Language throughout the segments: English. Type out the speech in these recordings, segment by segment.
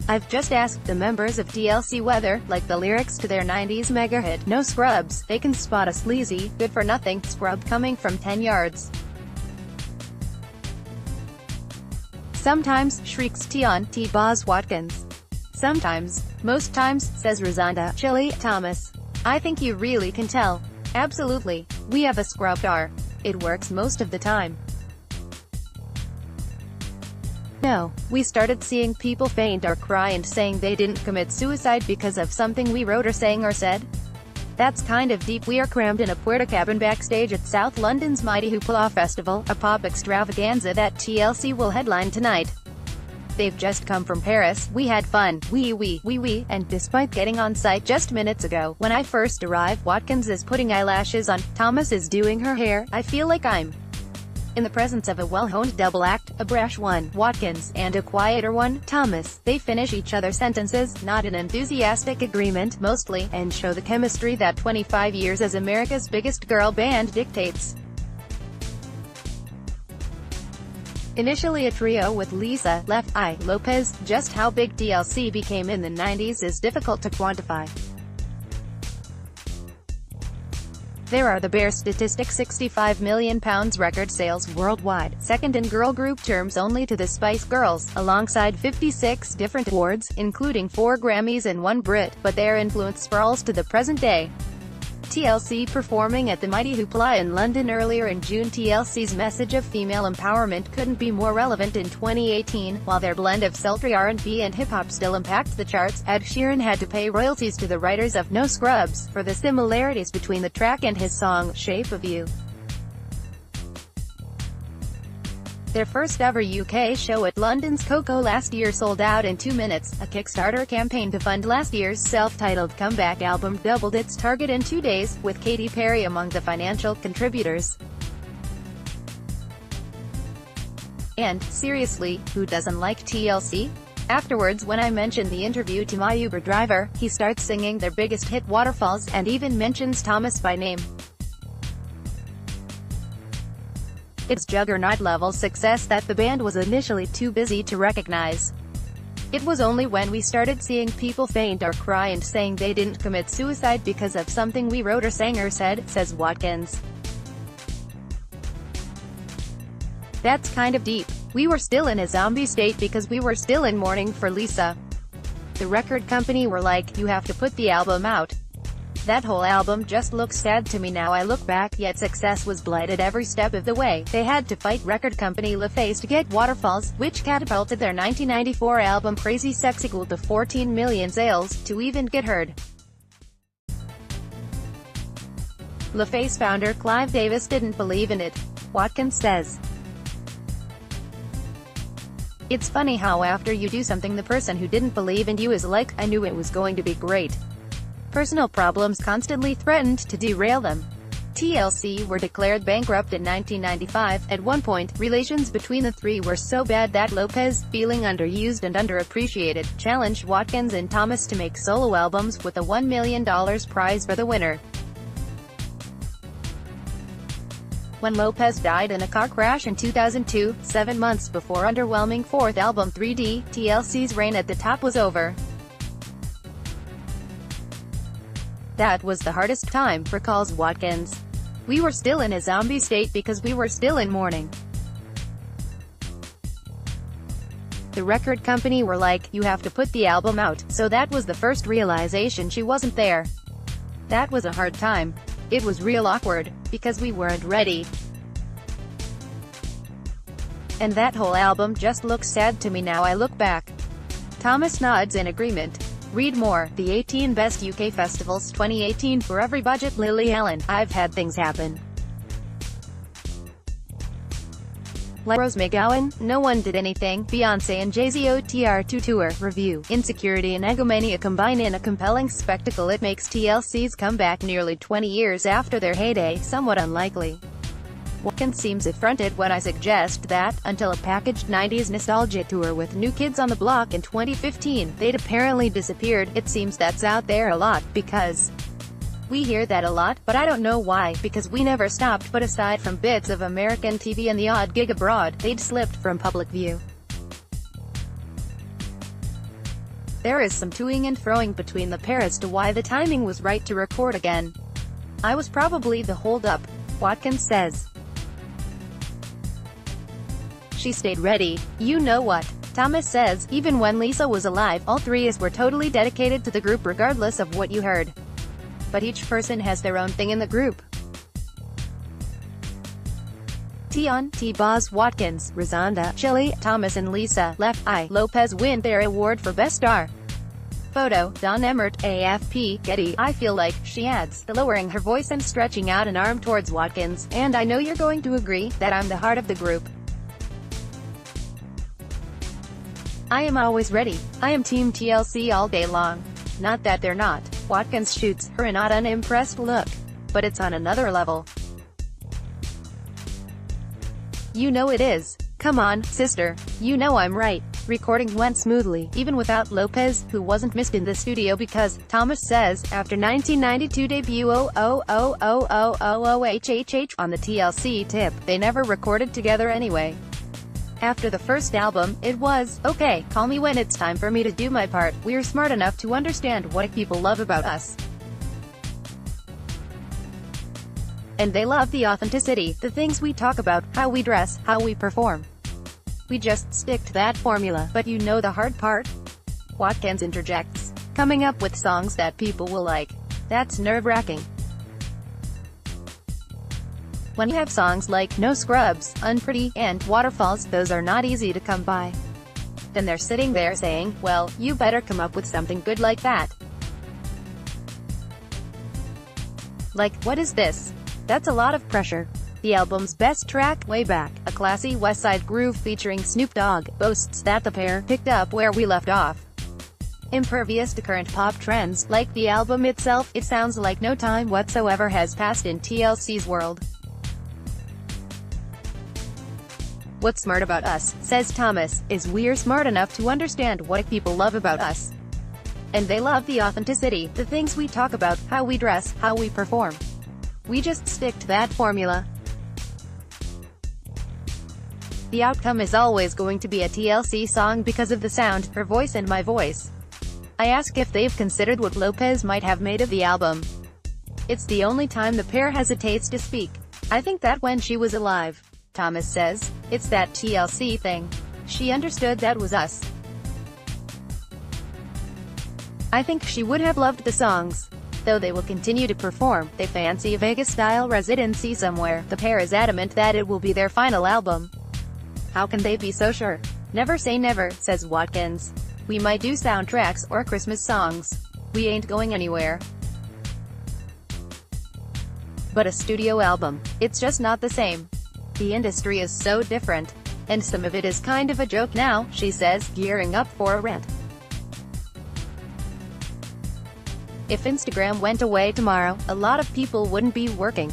I've just asked the members of TLC whether, like the lyrics to their 90s mega hit, No Scrubs, they can spot a sleazy, good-for-nothing scrub coming from 10 yards. Sometimes, shrieks Tionne, T-Boz Watkins. Sometimes. Most times, says Rozonda, Chilli, Thomas. I think you really can tell. Absolutely. We have a scrub-dar. It works most of the time. No, we started seeing people faint or cry and saying they didn't commit suicide because of something we wrote or sang or said. That's kind of deep. We are crammed in a Puerto cabin backstage at South London's Mighty Hoopla Festival, a pop extravaganza that TLC will headline tonight. They've just come from Paris, we had fun, and despite getting on site just minutes ago, when I first arrived, Watkins is putting eyelashes on, Thomas is doing her hair, I feel like I'm in the presence of a well-honed double act, a brash one, Watkins, and a quieter one, Thomas. They finish each other's sentences, not in enthusiastic agreement, mostly, and show the chemistry that 25 years as America's biggest girl band dictates. Initially a trio with Lisa, Left Eye, Lopez, just how big TLC became in the 90s is difficult to quantify. There are the bare statistics: 65 million pounds record sales worldwide, second in girl group terms only to the Spice Girls, alongside 56 different awards, including 4 Grammys and 1 Brit, but their influence sprawls to the present day. TLC performing at the Mighty Hoopla in London earlier in June. TLC's message of female empowerment couldn't be more relevant in 2018, while their blend of sultry R&B and hip-hop still impacts the charts. Ed Sheeran had to pay royalties to the writers of No Scrubs for the similarities between the track and his song, Shape of You. Their first ever UK show at London's Coco last year sold out in 2 minutes. A Kickstarter campaign to fund last year's self-titled comeback album doubled its target in 2 days, with Katy Perry among the financial contributors. And, seriously, who doesn't like TLC? Afterwards, when I mentioned the interview to my Uber driver, he starts singing their biggest hit Waterfalls, and even mentions Thomas by name. It's juggernaut-level success that the band was initially too busy to recognize. It was only when we started seeing people faint or cry and saying they didn't commit suicide because of something we wrote or sang or said, says Watkins. That's kind of deep. We were still in a zombie state because we were still in mourning for Lisa. The record company were like, you have to put the album out. That whole album just looks sad to me now I look back, yet success was blighted every step of the way. They had to fight record company LaFace to get Waterfalls, which catapulted their 1994 album Crazy Sex equal to 14 million sales, to even get heard. LaFace founder Clive Davis didn't believe in it. Watkins says, "It's funny how after you do something the person who didn't believe in you is like, I knew it was going to be great." Personal problems constantly threatened to derail them. TLC were declared bankrupt in 1995. At one point, relations between the three were so bad that Lopez, feeling underused and underappreciated, challenged Watkins and Thomas to make solo albums, with a $1 million prize for the winner. When Lopez died in a car crash in 2002, 7 months before underwhelming fourth album 3D, TLC's reign at the top was over. That was the hardest time, recalls Watkins. We were still in a zombie state because we were still in mourning. The record company were like, you have to put the album out, so that was the first realization she wasn't there. That was a hard time. It was real awkward, because we weren't ready. And that whole album just looks sad to me now I look back. Thomas nods in agreement. Read more. The 18 Best UK Festivals 2018 for every budget. Lily Allen. I've had things happen. Rose McGowan. No one did anything. Beyonce and Jay-Z OTR2 tour. Review. Insecurity and egomania combine in a compelling spectacle. It makes TLC's comeback nearly 20 years after their heyday somewhat unlikely. Watkins seems affronted when I suggest that, until a packaged 90s nostalgia tour with New Kids on the Block in 2015, they'd apparently disappeared. It seems that's out there a lot, because we hear that a lot, but I don't know why, because we never stopped. But aside from bits of American TV and the odd gig abroad, they'd slipped from public view. There is some toing and froing between the pair as to why the timing was right to record again. I was probably the hold-up, Watkins says. She stayed ready. You know what? Thomas says, even when Lisa was alive, all three were totally dedicated to the group regardless of what you heard. But each person has their own thing in the group. Tionne, T-Boz, Watkins, Rozonda, Chilli, Thomas and Lisa left. Lopez win their award for Best Star. Photo, Don Emmert, AFP, Getty. I feel like, she adds, lowering her voice and stretching out an arm towards Watkins, and I know you're going to agree, that I'm the heart of the group. I am always ready. I am Team TLC all day long. Not that they're not. Watkins shoots her a not unimpressed look. But it's on another level. You know it is. Come on, sister. You know I'm right. Recording went smoothly, even without Lopez, who wasn't missed in the studio because, Thomas says, after 1992 debut on the TLC tip, they never recorded together anyway. After the first album, it was, okay, call me when it's time for me to do my part. We're smart enough to understand what people love about us. And they love the authenticity, the things we talk about, how we dress, how we perform. We just stick to that formula, but you know the hard part? Watkins interjects. Coming up with songs that people will like. That's nerve-wracking. When you have songs like No Scrubs, Unpretty, and Waterfalls, those are not easy to come by. Then they're sitting there saying, well, you better come up with something good like that. Like, what is this? That's a lot of pressure. The album's best track, Way Back, a classy West Side groove featuring Snoop Dogg, boasts that the pair picked up where we left off. Impervious to current pop trends, like the album itself, it sounds like no time whatsoever has passed in TLC's world. What's smart about us, says Thomas, is we're smart enough to understand what people love about us. And they love the authenticity, the things we talk about, how we dress, how we perform. We just stick to that formula. The outcome is always going to be a TLC song because of the sound, her voice and my voice. I ask if they've considered what Lopez might have made of the album. It's the only time the pair hesitates to speak. I think that when she was alive, Thomas says, it's that TLC thing. She understood that was us. I think she would have loved the songs. Though they will continue to perform, they fancy a Vegas-style residency somewhere. The pair is adamant that it will be their final album. How can they be so sure? Never say never, says Watkins. We might do soundtracks or Christmas songs. We ain't going anywhere. But a studio album, it's just not the same. The industry is so different. And some of it is kind of a joke now, she says, gearing up for a rant. If Instagram went away tomorrow, a lot of people wouldn't be working.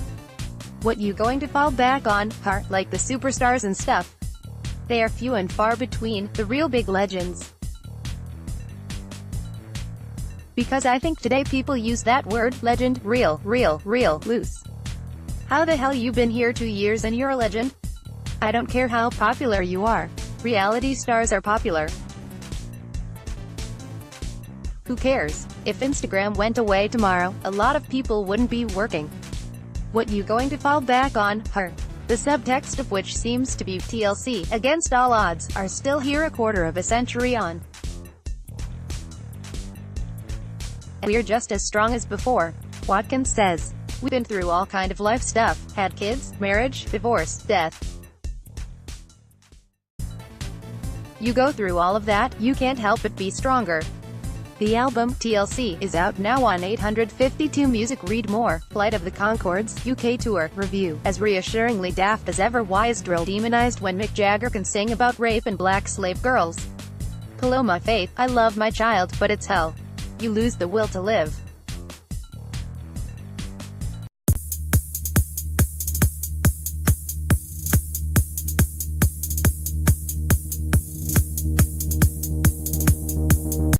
What you going to fall back on, like the superstars and stuff? They are few and far between, the real big legends. Because I think today people use that word, legend, real, loose. How the hell you been here 2 years and you're a legend? I don't care how popular you are. Reality stars are popular. Who cares? If Instagram went away tomorrow, a lot of people wouldn't be working. What you going to fall back on, The subtext of which seems to be TLC, against all odds, are still here a quarter of a century on. We're just as strong as before, Watkins says. We've been through all kind of life stuff, had kids, marriage, divorce, death. You go through all of that, you can't help but be stronger. The album, TLC, is out now on 852 Music. Read more. Flight of the Conchords, UK Tour, review. As reassuringly daft as ever. Why is drill demonized when Mick Jagger can sing about rape and black slave girls? Paloma Faith, I love my child, but it's hell. You lose the will to live.